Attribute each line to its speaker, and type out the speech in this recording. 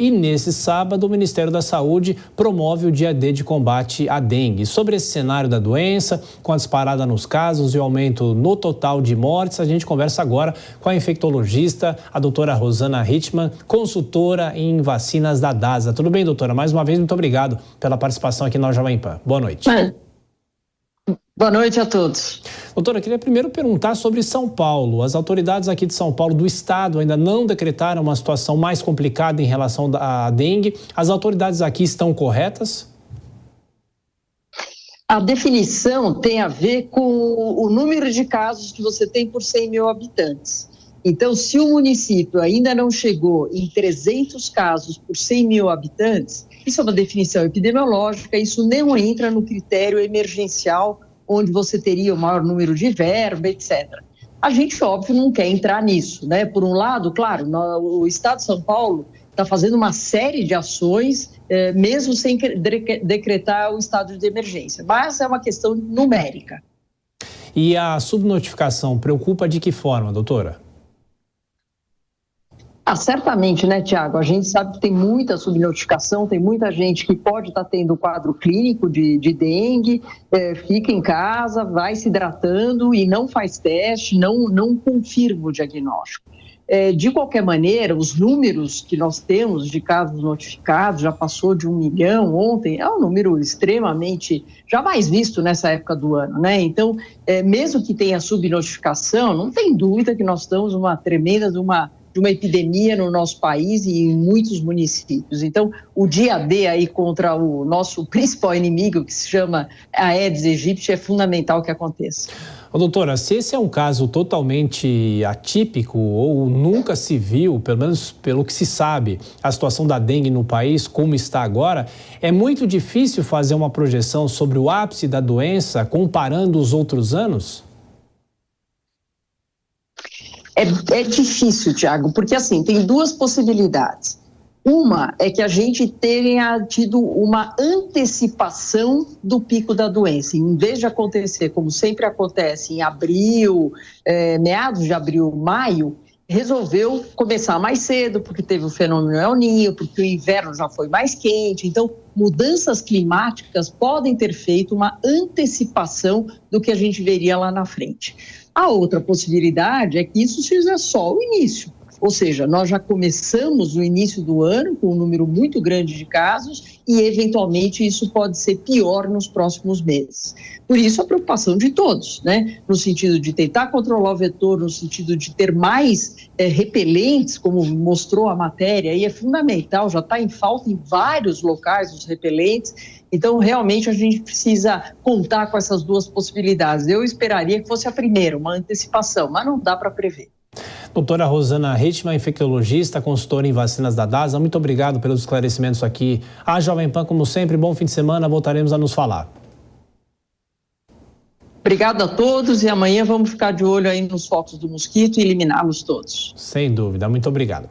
Speaker 1: E nesse sábado, o Ministério da Saúde promove o Dia D de combate à dengue. Sobre esse cenário da doença, com a disparada nos casos e o aumento no total de mortes, a gente conversa agora com a infectologista, a doutora Rosana Hittmann, consultora em vacinas da DASA. Tudo bem, doutora? Mais uma vez, muito obrigado pela participação aqui na Jovem Pan. Boa noite.
Speaker 2: Boa noite a todos.
Speaker 1: Doutora, eu queria primeiro perguntar sobre São Paulo. As autoridades aqui de São Paulo, do estado, ainda não decretaram uma situação mais complicada em relação à dengue. As autoridades aqui estão corretas?
Speaker 2: A definição tem a ver com o número de casos que você tem por 100 mil habitantes. Então, se o município ainda não chegou em 300 casos por 100 mil habitantes, isso é uma definição epidemiológica, isso não entra no critério emergencial, onde você teria o maior número de verba, etc. A gente, óbvio, não quer entrar nisso, né? Por um lado, claro, o Estado de São Paulo está fazendo uma série de ações, mesmo sem decretar o estado de emergência, mas é uma questão numérica.
Speaker 1: E a subnotificação preocupa de que forma, doutora?
Speaker 2: Certamente, né, Tiago? A gente sabe que tem muita subnotificação, tem muita gente que pode estar tendo quadro clínico de dengue, fica em casa, vai se hidratando e não faz teste, não confirma o diagnóstico. De qualquer maneira, os números que nós temos de casos notificados já passou de 1 milhão ontem, é um número extremamente jamais visto nessa época do ano, né? Então, mesmo que tenha subnotificação, não tem dúvida que nós estamos numa tremenda de uma epidemia no nosso país e em muitos municípios. Então, o dia D aí contra o nosso principal inimigo, que se chama a Aedes aegypti, é fundamental que aconteça.
Speaker 1: Doutora, se esse é um caso totalmente atípico ou nunca se viu, pelo menos pelo que se sabe, a situação da dengue no país como está agora, é muito difícil fazer uma projeção sobre o ápice da doença comparando os outros anos?
Speaker 2: É difícil, Tiago, porque assim, tem duas possibilidades. Uma é que a gente tenha tido uma antecipação do pico da doença. Em vez de acontecer, como sempre acontece, em abril, meados de abril, maio, resolveu começar mais cedo, porque teve o fenômeno El Niño, porque o inverno já foi mais quente. Então, mudanças climáticas podem ter feito uma antecipação do que a gente veria lá na frente. A outra possibilidade é que isso seja só o início, ou seja, nós já começamos no início do ano com um número muito grande de casos e, eventualmente, isso pode ser pior nos próximos meses. Por isso, a preocupação de todos, né? No sentido de tentar controlar o vetor, no sentido de ter mais repelentes, como mostrou a matéria, aí é fundamental, já está em falta em vários locais os repelentes. Então, realmente, a gente precisa contar com essas duas possibilidades. Eu esperaria que fosse a primeira, uma antecipação, mas não dá para prever.
Speaker 1: Doutora Rosana Hittmann, infectologista, consultora em vacinas da DASA, muito obrigado pelos esclarecimentos aqui. A Jovem Pan, como sempre, bom fim de semana, voltaremos a nos falar.
Speaker 2: Obrigado a todos e amanhã vamos ficar de olho aí nos focos do mosquito e eliminá-los todos.
Speaker 1: Sem dúvida, muito obrigado.